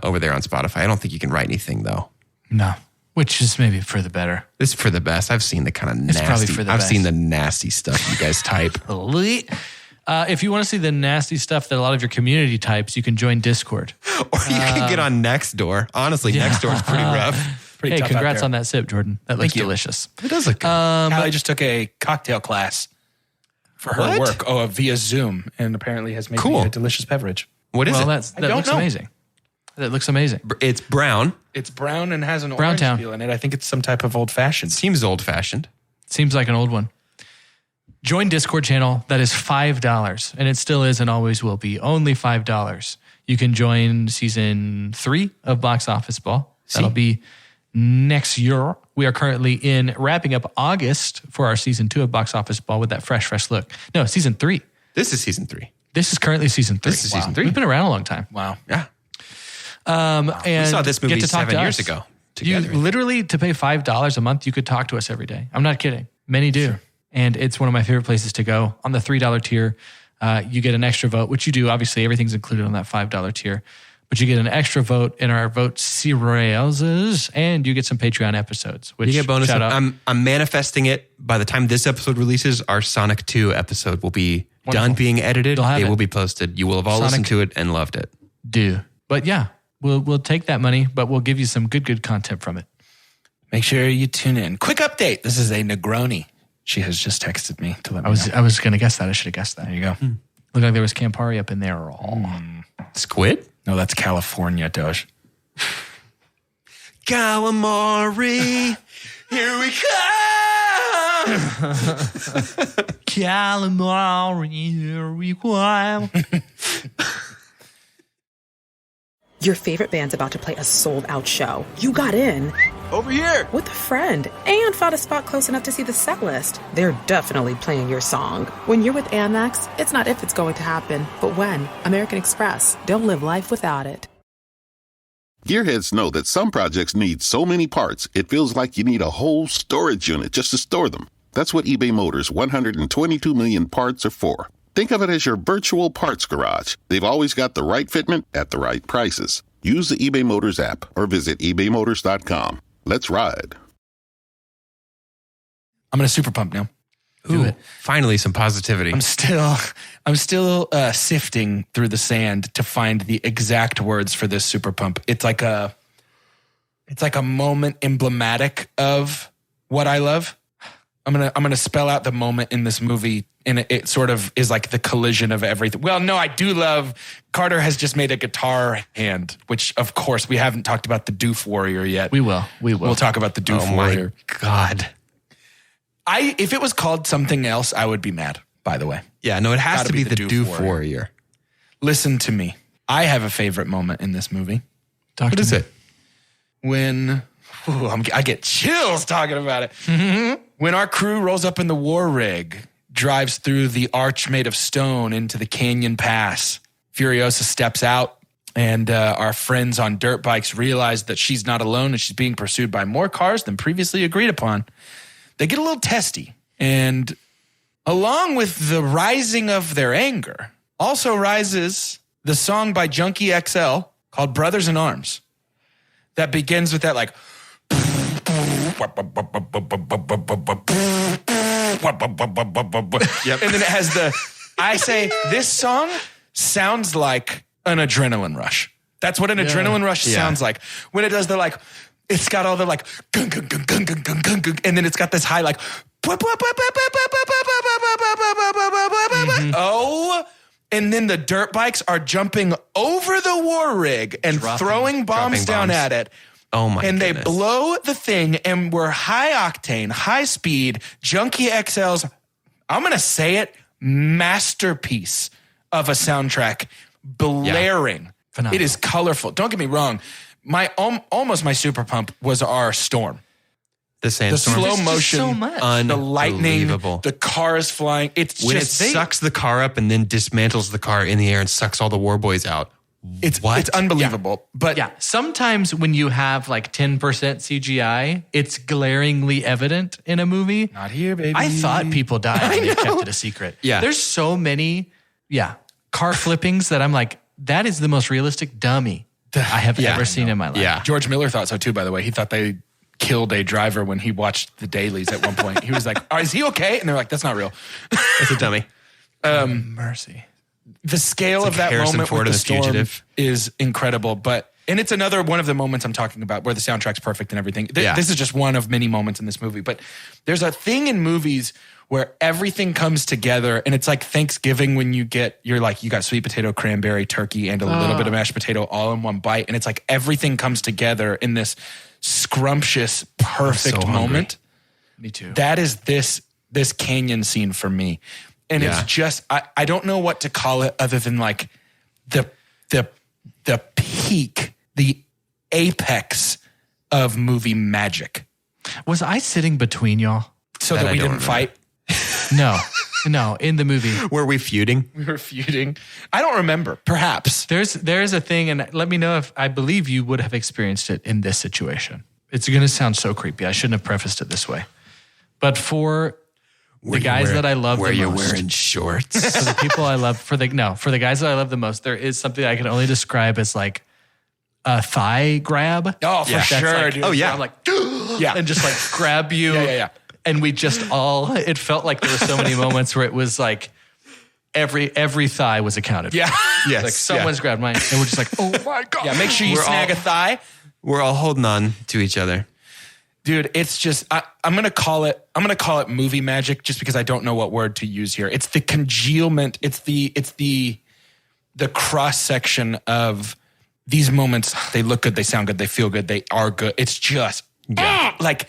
over there on Spotify. I don't think you can write anything, though. No, which is maybe for the better. It's for the best. I've seen the kind of nasty. It's probably for the I've best. seen the nasty stuff you guys type. If you want to see the nasty stuff that a lot of your community types, you can join Discord. Or you can get on Nextdoor. Honestly, Nextdoor is pretty rough. Pretty Hey, tough congrats out there. on that sip, Jordan. That looks you. delicious. It does look good. Allie just took a cocktail class for her What? work via Zoom, and apparently has made Cool. me a delicious beverage. What is Well, it? that don't looks know. amazing. That looks amazing. It's brown. It's brown and has an Brown orange Town. peel in it. I think it's some type of old fashioned. Seems old-fashioned. Seems like an old one. Join Discord channel. That is $5, and it still is and always will be only $5. You can join season 3 of Box Office Ball. That'll be next year. We are currently wrapping up August for our season 2 of Box Office Ball with that fresh look. No, season 3. This is season 3. This is currently season 3. This is season 3. We've been around a long time. Wow. Yeah. And We saw this movie get to talk 7 to years us. ago. You Together. literally, to pay $5 a month, you could talk to us every day. I'm not kidding. Many do. Sure. And it's one of my favorite places to go. On the $3 tier, you get an extra vote, which you do. Obviously, everything's included on that $5 tier. But you get an extra vote in our vote series, and you get some Patreon episodes. Which, You get bonus. shout out. I'm manifesting it. By the time this episode releases, our Sonic 2 episode will be done being edited. You'll have It it. will be posted. You will have all Sonic- listened to it and loved it. do. But yeah, we'll take that money, but we'll give you some good content from it. Make sure you tune in. Quick update. This is a Negroni. She has just texted me to let me know. I was going to guess that. I should have guessed that. There you go. Looked like there was Campari up in there. Squid? No, that's California, Doge. Calamari. Here we come. Calamari, here we go. Your favorite band's about to play a sold-out show. You got in Over here! With a friend, and found a spot close enough to see the set list. They're definitely playing your song. When you're with Amex, it's not if it's going to happen, but when. American Express. Don't live life without it. Gearheads know that some projects need so many parts, it feels like you need a whole storage unit just to store them. That's what eBay Motors' 122 million parts are for. Think of it as your virtual parts garage. They've always got the right fitment at the right prices. Use the eBay Motors app or visit ebaymotors.com. Let's ride. I'm gonna super pump now. Do it. Finally, some positivity. I'm still sifting through the sand to find the exact words for this super pump. It's like a moment emblematic of what I love. I'm gonna spell out the moment in this movie, and it sort of is like the collision of everything. Well, no, I do love. Carter has just made a guitar hand, which of course we haven't talked about the Doof Warrior yet. We will. We'll talk about the Doof Warrior. Oh my God. If it was called something else, I would be mad, by the way. Yeah, no, it has to be the Doof Warrior. Listen to me. I have a favorite moment in this movie. What is it? When I get chills talking about it. When our crew rolls up in the war rig, drives through the arch made of stone into the canyon pass. Furiosa steps out, and our friends on dirt bikes realize that she's not alone and she's being pursued by more cars than previously agreed upon. They get a little testy, and along with the rising of their anger, also rises the song by Junkie XL called Brothers in Arms that begins with that like, yep. And then it has this song sounds like an adrenaline rush. That's what an adrenaline rush sounds like. When it does the like, it's got all the like, gung, gung, gung, gung, gung, gung, gung, gung, and then it's got this high like, oh, and then the dirt bikes are jumping over the war rig and throwing bombs down at it. Oh my And goodness. they blow the thing, and we're high octane, high speed, Junkie XL's, I'm going to say it, masterpiece of a soundtrack blaring. Phenomenal. It is colorful. Don't get me wrong. Almost my super pump was our storm. The sandstorm. The slow motion, so much. the lightning, Unbelievable. the cars flying. It's when just it sucks the car up and then dismantles the car in the air and sucks all the war boys out. It's unbelievable. Yeah. But yeah, sometimes when you have like 10% CGI, it's glaringly evident in a movie. Not here, baby. I thought people died and they kept it a secret. Yeah. There's so many, car flippings that I'm like, that is the most realistic dummy I have ever seen in my life. Yeah. George Miller thought so too, by the way. He thought they killed a driver when he watched the dailies at one point. He was like, is he okay? And they're like, that's not real. It's a dummy. Mercy. The scale of that Harrison moment Ford with the in The storm Fugitive. is incredible. And it's another one of the moments I'm talking about where the soundtrack's perfect and everything. Yeah. This is just one of many moments in this movie. But there's a thing in movies where everything comes together, and it's like Thanksgiving when you got sweet potato, cranberry, turkey, and a little bit of mashed potato all in one bite. And it's like everything comes together in this scrumptious, perfect moment. Me too. That is this canyon scene for me. And it's just, I don't know what to call it other than like the peak, the apex of movie magic. Was I sitting between y'all? So that we didn't fight? No, in the movie. Were we feuding? We were feuding. I don't remember. Perhaps. There's a thing, and let me know if I believe you would have experienced it in this situation. It's going to sound so creepy. I shouldn't have prefaced it this way. But for the guys that I love the most. Were you wearing shorts? For the people I love, for the guys that I love the most, there is something I can only describe as like a thigh grab. Oh, for sure, like, dude. Oh, yeah. I'm like, and just like grab you. Yeah. And we just it felt like there were so many moments where it was like every thigh was accounted for. Yeah. Yes. Like someone's grabbed mine and we're just like, oh my God. Yeah, make sure you snag a thigh. We're all holding on to each other. Dude, it's just I'm gonna call it movie magic just because I don't know what word to use here. It's the congealment, it's the cross section of these moments. They look good, they sound good, they feel good, they are good. It's just like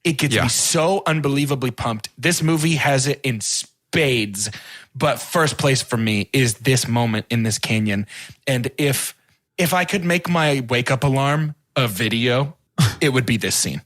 it gets me so unbelievably pumped. This movie has it in spades, but first place for me is this moment in this canyon. And if I could make my wake up alarm a video, it would be this scene.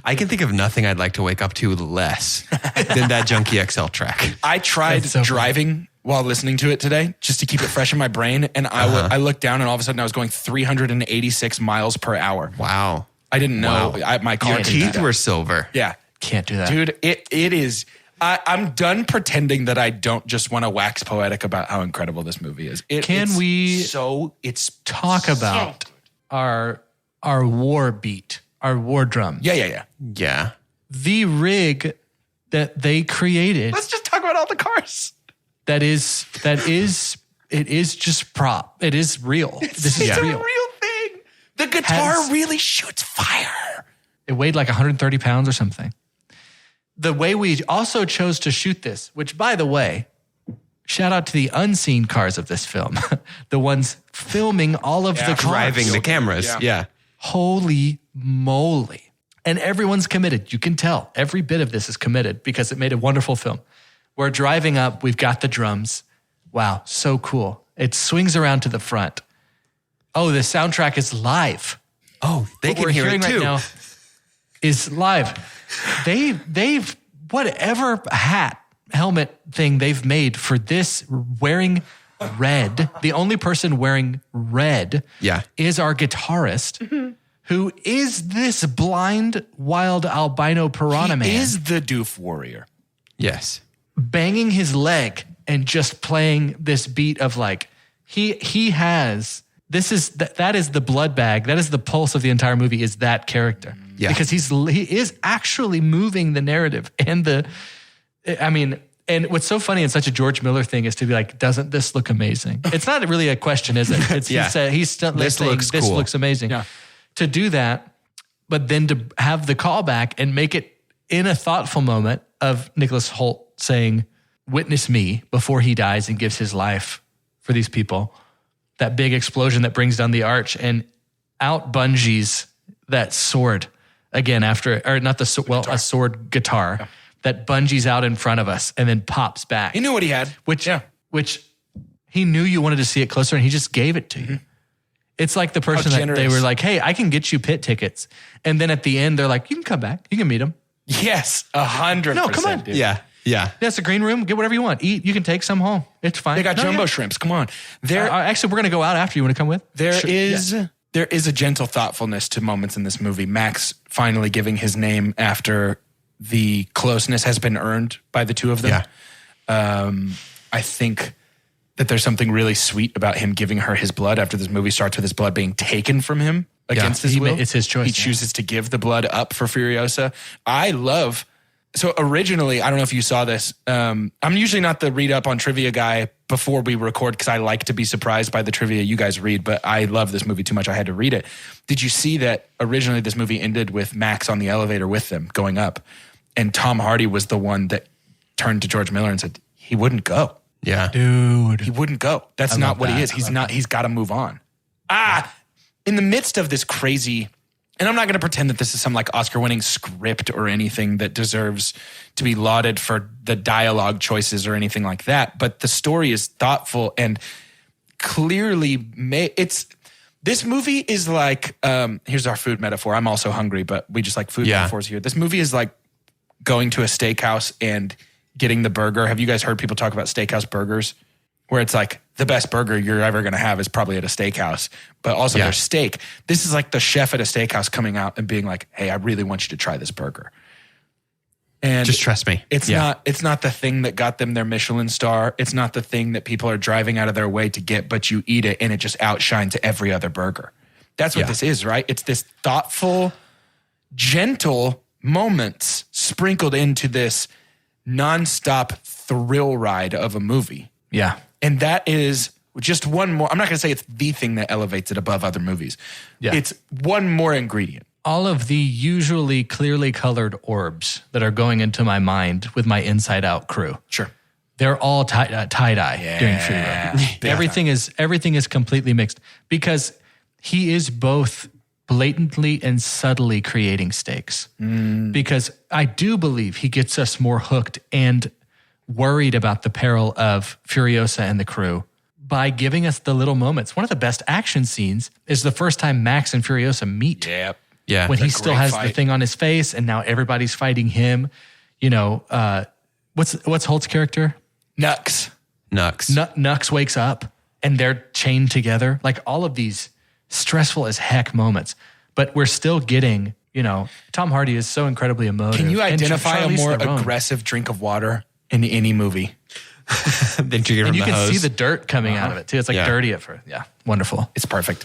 I can think of nothing I'd like to wake up to less than that Junkie XL track. I tried driving while listening to it today just to keep it fresh in my brain. And I looked down and all of a sudden I was going 386 miles per hour. Wow. I didn't know. My car. Your teeth were silver. Yeah. Can't do that. Dude, it is. I'm done pretending that I don't just want to wax poetic about how incredible this movie is. It's talk about our war beat, our war drum. Yeah. The rig that they created. Let's just talk about all the cars. It is just prop. It is real. This is a real thing. The guitar really shoots fire. It weighed like 130 pounds or something. The way we also chose to shoot this, which by the way, shout out to the unseen cars of this film. The ones filming all of the cars. Driving the cameras. Yeah. Holy moly. And everyone's committed. You can tell every bit of this is committed because it made a wonderful film. We're driving up. We've got the drums. Wow, so cool. It swings around to the front. Oh, the soundtrack is live. Oh, they can hear it too. Right now is live. They've whatever helmet thing they've made for this wearing red. The only person wearing red is our guitarist, who is this blind, wild albino piranha man. He is the doof warrior. Yes. Banging his leg and just playing this beat of like, he has, that is the blood bag. That is the pulse of the entire movie is that character. Yeah. Because he is actually moving the narrative and and what's so funny and such a George Miller thing is to be like, doesn't this look amazing? It's not really a question, is it? It's he's still this looks amazing. Yeah. To do that, but then to have the callback and make it in a thoughtful moment of Nicholas Hoult saying, "Witness me," before he dies and gives his life for these people. That big explosion that brings down the arch and out bungees that sword again a sword guitar that bungees out in front of us and then pops back. He knew what he had. Which he knew you wanted to see it closer and he just gave it to you. It's like the person that they were like, "Hey, I can get you pit tickets." And then at the end, they're like, "You can come back. You can meet him." Yes, 100%. No, come on. Dude. Yeah. That's a green room. Get whatever you want. Eat. You can take some home. It's fine. They got jumbo shrimps. Come on. Actually, we're going to go out after. You want to come with? There is a gentle thoughtfulness to moments in this movie. Max finally giving his name after the closeness has been earned by the two of them. Yeah. I think that there's something really sweet about him giving her his blood after this movie starts with his blood being taken from him against his will. It's his choice. He chooses to give the blood up for Furiosa. So originally, I don't know if you saw this. I'm usually not the read up on trivia guy before we record because I like to be surprised by the trivia you guys read, but I love this movie too much. I had to read it. Did you see that originally this movie ended with Max on the elevator with them going up? And Tom Hardy was the one that turned to George Miller and said, he wouldn't go. Yeah. Dude. He wouldn't go. That's not what he is. He's not, he's got to move on. In the midst of this crazy, and I'm not going to pretend that this is some like Oscar-winning script or anything that deserves to be lauded for the dialogue choices or anything like that, but the story is thoughtful and clearly made. This movie is like, here's our food metaphor. I'm also hungry, but we just like food metaphors here. This movie is like going to a steakhouse and getting the burger. Have you guys heard people talk about steakhouse burgers? Where it's like the best burger you're ever going to have is probably at a steakhouse, but also their steak. This is like the chef at a steakhouse coming out and being like, "Hey, I really want you to try this burger." And just trust me. It's not the thing that got them their Michelin star. It's not the thing that people are driving out of their way to get, but you eat it and it just outshines every other burger. That's what this is, right? It's this thoughtful, gentle moments sprinkled into this nonstop thrill ride of a movie. Yeah. And that is just one more. I'm not going to say it's the thing that elevates it above other movies. Yeah. It's one more ingredient. All of the usually clearly colored orbs that are going into my mind with my Inside Out crew. Sure. They're all tie-dye during Fury. Everything is completely mixed because he is both blatantly and subtly creating stakes. Because I do believe he gets us more hooked and worried about the peril of Furiosa and the crew by giving us the little moments. One of the best action scenes is the first time Max and Furiosa meet. Yep. Yeah. When he a still great has fight. the thing on his face and now everybody's fighting him. You know, what's Holt's character? Nux. Nux wakes up and they're chained together. Like all of these stressful as heck moments. But we're still getting, you know, Tom Hardy is so incredibly emotive. Can you And identify a Charlize more Theron. aggressive drink of water in any movie? Then you And you can see the dirt coming out of it too. It's like Yeah. dirty at first. Yeah, wonderful. It's perfect.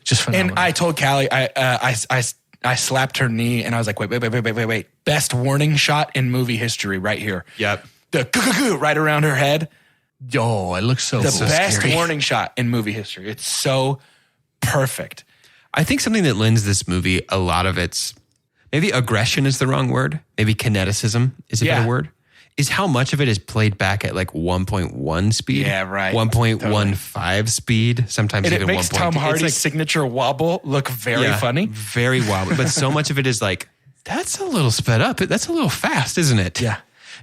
Just phenomenal. And I told Callie, I slapped her knee and I was like, wait. Best warning shot in movie history right here. Yep. The right around her head. Yo, it looks so The cool. best Scary. warning shot in movie history. It's so perfect. I think something that lends this movie a lot of its, maybe aggression is the wrong word, maybe kineticism is a better word, is how much of it is played back at like 1.1 speed. Yeah, right. 1.15 speed, sometimes And even it makes 1.2. Tom Hardy's It's signature wobble look very funny. Very wobbly. But so much of it is like, that's a little sped up. That's a little fast, isn't it? Yeah.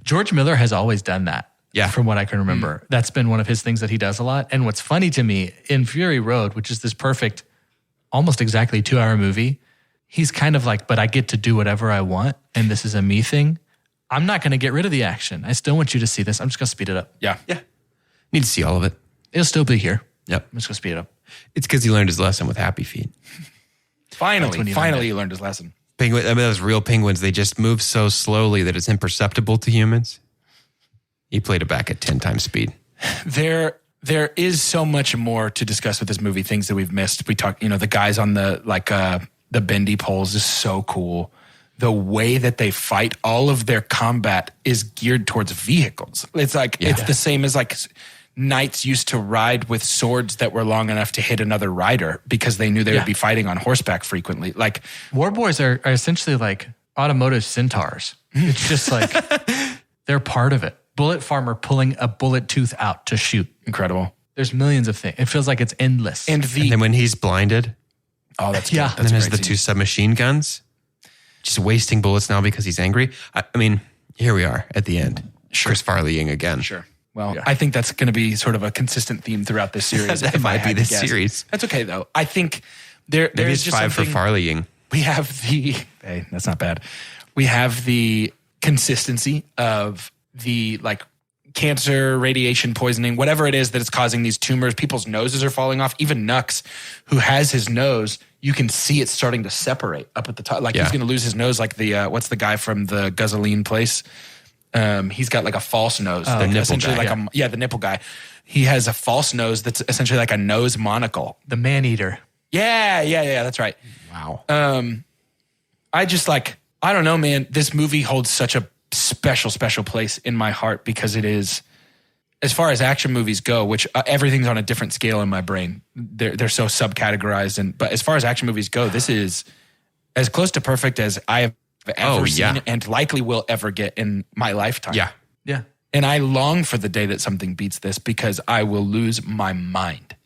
George Miller has always done that. Yeah. From what I can remember. That's been one of his things that he does a lot. And what's funny to me, in Fury Road, which is this perfect, almost exactly 2-hour movie, he's kind of like, but I get to do whatever I want. And this is a me thing. I'm not going to get rid of the action. I still want you to see this. I'm just going to speed it up. Yeah. Need to see all of it. It'll still be here. Yep. I'm just going to speed it up. It's because he learned his lesson with Happy Feet. Finally learned he learned his lesson. Penguin, I mean, those real penguins, they just move so slowly that it's imperceptible to humans. He played it back at 10 times speed. There is so much more to discuss with this movie, things that we've missed. We talked, the guys on the bendy poles is so cool. The way that they fight, all of their combat is geared towards vehicles. It's like, it's the same as like knights used to ride with swords that were long enough to hit another rider because they knew they would be fighting on horseback frequently. Like War Boys are essentially like automotive centaurs. It's just like they're part of it. Bullet farmer pulling a bullet tooth out to shoot. incredible. There's millions of things. It feels like it's endless. And And then when he's blinded, that's Yeah. good. and then That's a has the great two scene. submachine guns, just wasting bullets now because he's angry. I mean, here we are at the end. Chris Farleying again. Sure. Well, I think that's going to be sort of a consistent theme throughout this series. That if I might be had to the guess. series. That's okay though. I think there Maybe is it's just 5 for something- Farleying. We have hey, that's not bad. We have the consistency of the like cancer, radiation poisoning, whatever it is that is causing these tumors. People's noses are falling off. Even Nux, who has his nose, you can see it starting to separate up at the top. Like he's going to lose his nose. Like the what's the guy from the Gasoline place? He's got like a false nose. the nipple essentially guy. like the nipple guy. He has a false nose that's essentially like a nose monocle. the man-eater. Yeah, that's right. Wow. I just I don't know, man. This movie holds such a special place in my heart because it is, as far as action movies go, which everything's on a different scale in my brain. They're so subcategorized, but as far as action movies go, this is as close to perfect as I have ever seen and likely will ever get in my lifetime. Yeah. Yeah. And I long for the day that something beats this because I will lose my mind.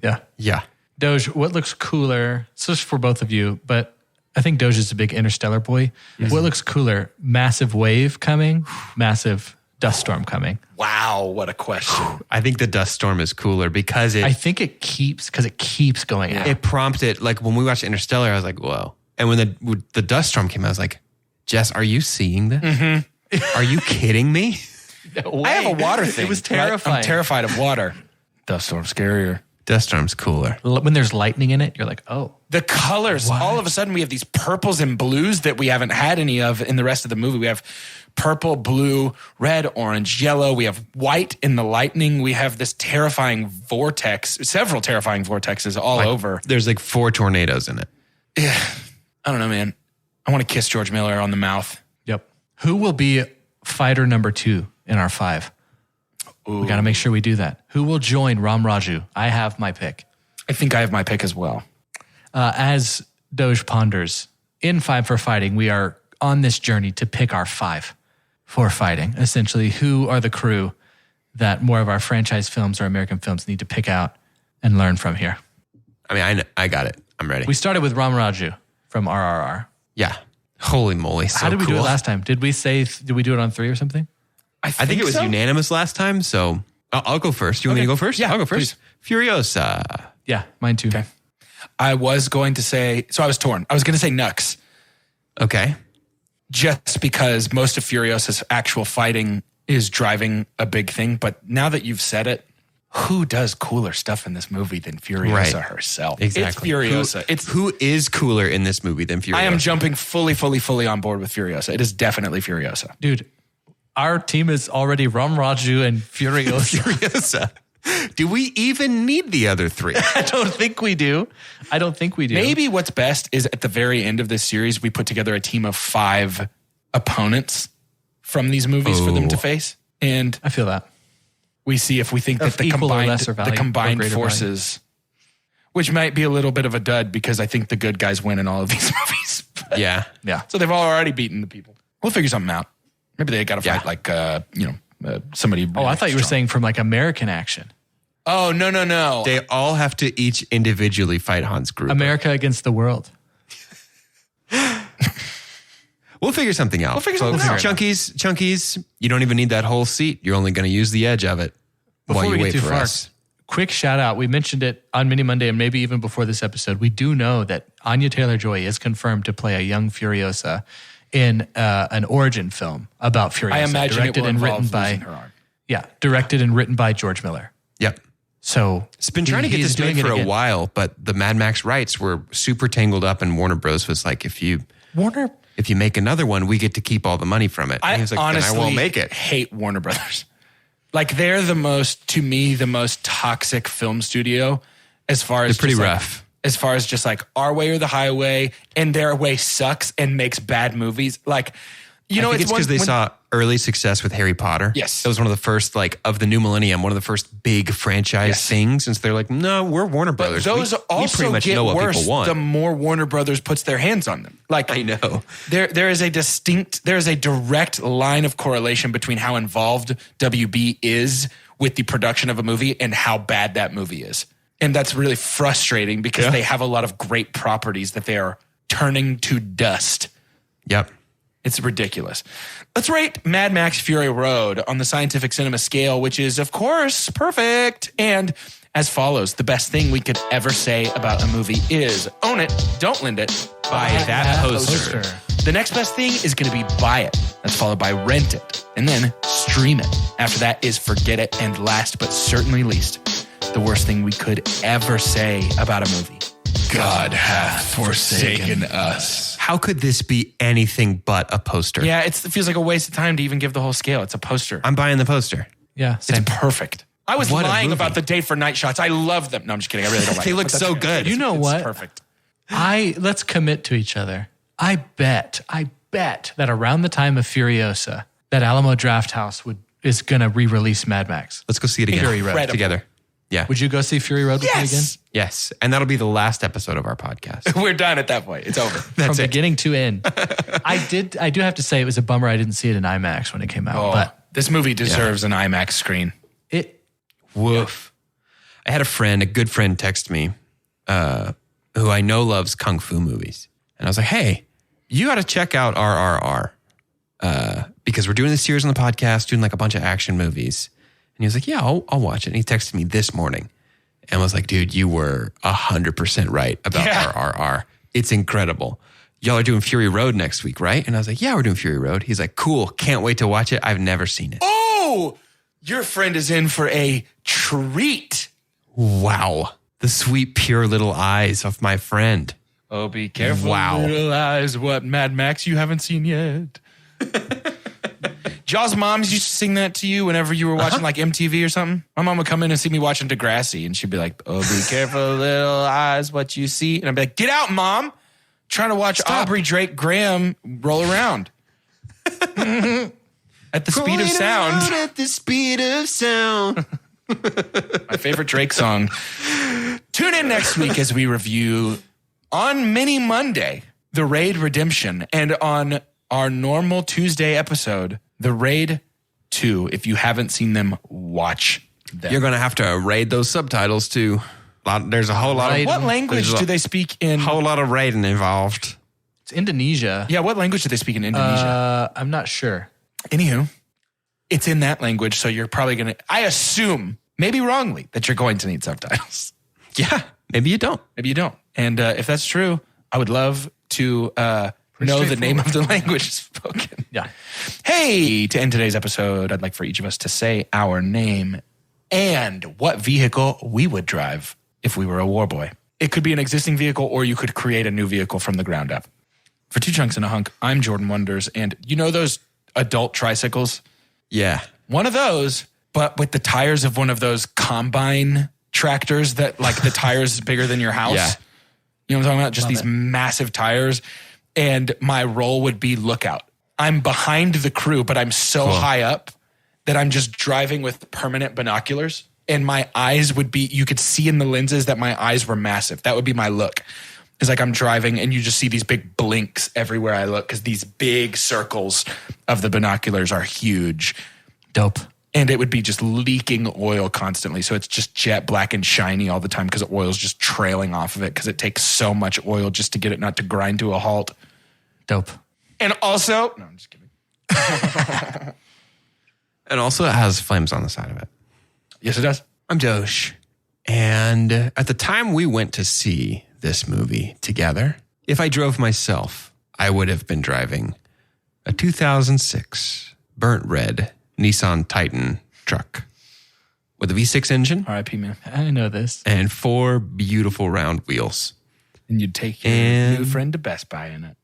Yeah. Yeah. Doge, what looks cooler? So it's for both of you, but I think Doge is a big Interstellar boy. What looks cooler? Massive wave coming, massive dust storm coming. Wow, what a question. I think the dust storm is cooler because I think it keeps going out. it prompted, like when we watched Interstellar, I was like, whoa. And when the dust storm came out, I was like, Jess, are you seeing this? Mm-hmm. Are you kidding me? I have a water thing. It was right? terrifying. I'm terrified of water. Dust storm scarier. Dust storm's cooler. When there's lightning in it, you're like, oh. The colors, all of a sudden we have these purples and blues that we haven't had any of in the rest of the movie. We have purple, blue, red, orange, yellow. We have white in the lightning. We have this terrifying vortex, several terrifying vortexes all over. There's like 4 tornadoes in it. Yeah. I don't know, man. I want to kiss George Miller on the mouth. Yep. Who will be fighter number 2 in our 5? We got to make sure we do that. Who will join Ram Raju? I have my pick. I think I have my pick as well. As Doge ponders, in 5 for Fighting, we are on this journey to pick our 5 for fighting. Essentially, who are the crew that more of our franchise films or American films need to pick out and learn from here? I mean, I got it. I'm ready. We started with Ram Raju from RRR. Yeah. Holy moly. So How did we do it cool. last time? Did we do it on 3 or something? I think it was so. unanimous last time, so I'll go first. You want me to go first? Yeah, I'll go first. Furiosa. Yeah, mine too. Okay. I was going to say, so I was torn. I was going to say Nux. Okay. Just because most of Furiosa's actual fighting is driving a big thing. But now that you've said it, who does cooler stuff in this movie than Furiosa herself? Exactly. It's Furiosa. Who is cooler in this movie than Furiosa? I am jumping fully on board with Furiosa. It is definitely Furiosa. Dude, our team is already Ram Raju and Furiosa. Furiosa. Do we even need the other three? I don't think we do. Maybe what's best is at the very end of this series, we put together a team of 5 opponents from these movies for them to face. And I feel that. We see if we think that the combined forces, which might be a little bit of a dud because I think the good guys win in all of these movies. Yeah. So they've already beaten the people. We'll figure something out. Maybe they got to fight somebody. Oh, I thought you were saying from like American action. Oh, no. They all have to each individually fight Hans Gruber. America against the world. We'll figure something out. Chunkies, you don't even need that whole seat. You're only going to use the edge of it while you wait for us. Quick shout out. We mentioned it on Mini Monday and maybe even before this episode. We do know that Anya Taylor-Joy is confirmed to play a young Furiosa in an origin film about Furiosa. I imagine directed and written by her arm. Yeah, directed and written by George Miller. Yep. So it's been trying to get this made for a while, but the Mad Max rights were super tangled up, and Warner Bros. Was like, if you make another one, we get to keep all the money from it. And he was like, honestly, then I won't make it. Hate Warner Brothers. Like they're the most toxic film studio as far as they're pretty rough. As far as just like our way or the highway, and their way sucks and makes bad movies. Like, I think it's because they saw early success with Harry Potter. Yes. That was one of the first, of the new millennium, one of the first big franchise things. And so they're like, no, we're Warner Brothers. But those we pretty much get know what worse people want. the more Warner Brothers puts their hands on them. Like, I know. There is a direct line of correlation between how involved WB is with the production of a movie and how bad that movie is. And that's really frustrating because they have a lot of great properties that they are turning to dust. Yep. It's ridiculous. Let's rate Mad Max Fury Road on the scientific cinema scale, which is, of course, perfect. And as follows, the best thing we could ever say about a movie is own it, don't lend it, buy that poster. The next best thing is going to be buy it. That's followed by rent it and then stream it. After that is forget it. And last but certainly least, the worst thing we could ever say about a movie. God hath forsaken us. How could this be anything but a poster? Yeah, it feels like a waste of time to even give the whole scale. It's a poster. I'm buying the poster. Yeah, same. It's perfect. I was lying about the day for night shots. I love them. No, I'm just kidding. I really don't like them. They them. look so good. You know what? Perfect. Let's commit to each other. I bet that around the time of Furiosa, that Alamo Drafthouse is going to re-release Mad Max. Let's go see it again. Fury Road. Together. Yeah. Would you go see Fury Road with me again? Yes. And that'll be the last episode of our podcast. We're done at that point. It's over. From beginning to end. I do have to say it was a bummer I didn't see it in IMAX when it came out. But this movie deserves an IMAX screen. Woof. I had a good friend text me who I know loves Kung Fu movies. And I was like, hey, you got to check out RRR because we're doing this series on the podcast, doing like a bunch of action movies. And he was like, yeah, I'll watch it. And he texted me this morning and was like, dude, you were 100% right about RRR. It's incredible. Y'all are doing Fury Road next week, right? And I was like, yeah, we're doing Fury Road. He's like, cool. Can't wait to watch it. I've never seen it. Oh, your friend is in for a treat. Wow. The sweet, pure little eyes of my friend. Oh, be careful, little eyes. What Mad Max you haven't seen yet? Jaws' moms used to sing that to you whenever you were watching like MTV or something. My mom would come in and see me watching Degrassi and she'd be like, oh, be careful, little eyes, what you see. And I'd be like, get out, Mom. Trying to watch Aubrey Drake Graham roll around. At the speed of sound. At the speed of sound. My favorite Drake song. Tune in next week as we review on Mini Monday, The Raid Redemption, and on our normal Tuesday episode, The Raid 2. If you haven't seen them, watch them. You're going to have to raid those subtitles too. There's a whole lot of... What language do they speak in? A whole lot of raiding involved. It's Indonesia. Yeah, what language do they speak in Indonesia? I'm not sure. Anywho, it's in that language, so you're probably going to... I assume, maybe wrongly, that you're going to need subtitles. Yeah. Maybe you don't. Maybe you don't. And if that's true, I would love to know the name of the language spoken. Yeah. Hey, to end today's episode, I'd like for each of us to say our name and what vehicle we would drive if we were a war boy. It could be an existing vehicle, or you could create a new vehicle from the ground up. For Two Chunks and a Hunk, I'm Jordan Wonders. And you know those adult tricycles? Yeah. One of those, but with the tires of one of those combine tractors that like the tires bigger than your house. Yeah. You know what I'm talking about? Just these massive tires. And my role would be lookout. I'm behind the crew, but I'm so high up that I'm just driving with permanent binoculars. And my eyes would be, you could see in the lenses that my eyes were massive. That would be my look. It's like I'm driving and you just see these big blinks everywhere I look because these big circles of the binoculars are huge. Dope. And it would be just leaking oil constantly. So it's just jet black and shiny all the time because oil's just trailing off of it because it takes so much oil just to get it not to grind to a halt. Dope. And also, no, I'm just kidding. And also it has flames on the side of it. Yes, it does. I'm Dosh. And at the time we went to see this movie together, if I drove myself, I would have been driving a 2006 burnt red Nissan Titan truck with a V6 engine. R.I.P. man. I know this. And 4 beautiful round wheels. And you'd take your new friend to Best Buy in it.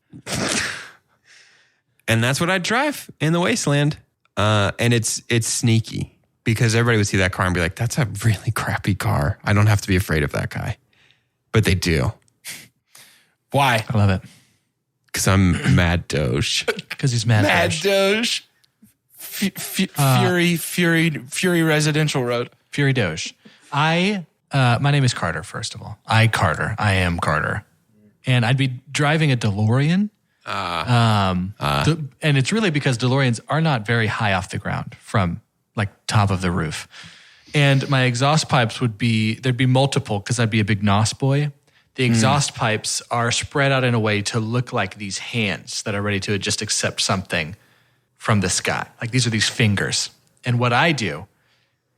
And that's what I'd drive in the wasteland. And it's sneaky because everybody would see that car and be like, that's a really crappy car. I don't have to be afraid of that guy. But they do. Why? I love it. Because I'm Mad Doge. Because he's mad. Mad Doge. Fury Residential Road. Fury Doge. My name is Carter, first of all. I am Carter. And I'd be driving a DeLorean. And it's really because DeLoreans are not very high off the ground from like top of the roof. And my exhaust pipes there'd be multiple because I'd be a big NOS boy. The exhaust pipes are spread out in a way to look like these hands that are ready to just accept something from the sky. Like these are these fingers. And what I do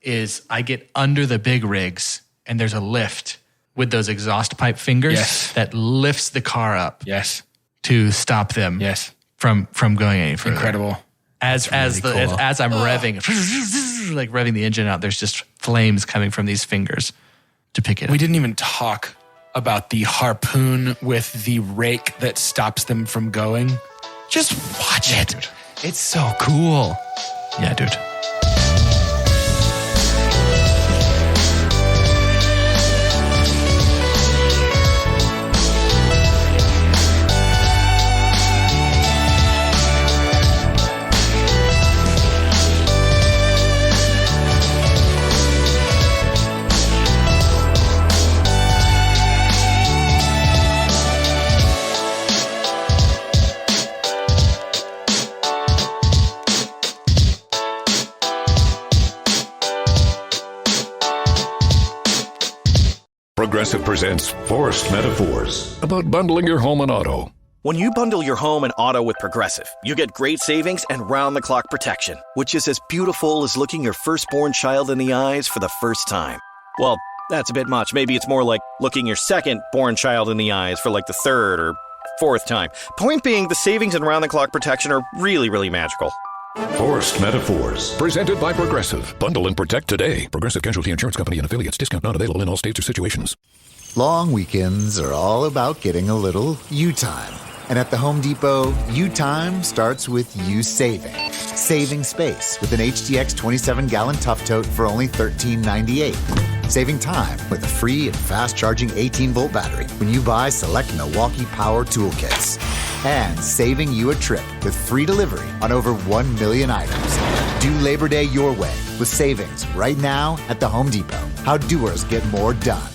is I get under the big rigs and there's a lift with those exhaust pipe fingers that lifts the car up. Yes. To stop them from going any further. Incredible. As I'm revving, like revving the engine out, there's just flames coming from these fingers to pick it up. We didn't even talk about the harpoon with the rake that stops them from going. Just watch it. Dude. It's so cool. Yeah, dude. Progressive presents Forced Metaphors about bundling your home and auto. When you bundle your home and auto with Progressive, you get great savings and round-the-clock protection, which is as beautiful as looking your firstborn child in the eyes for the first time. Well, that's a bit much. Maybe it's more like looking your second-born child in the eyes for like the third or fourth time. Point being, the savings and round-the-clock protection are really, really magical. Forced Metaphors. Presented by Progressive. Bundle and protect today. Progressive Casualty Insurance Company and Affiliates. Discount not available in all states or situations. Long weekends are all about getting a little you-time. And at the Home Depot, you-time starts with you saving. Saving space with an HDX 27-gallon Tough Tote for only $13.98. Saving time with a free and fast-charging 18-volt battery when you buy select Milwaukee Power Toolkits. And saving you a trip with free delivery on over 1 million items. Do Labor Day your way with savings right now at the Home Depot. How doers get more done.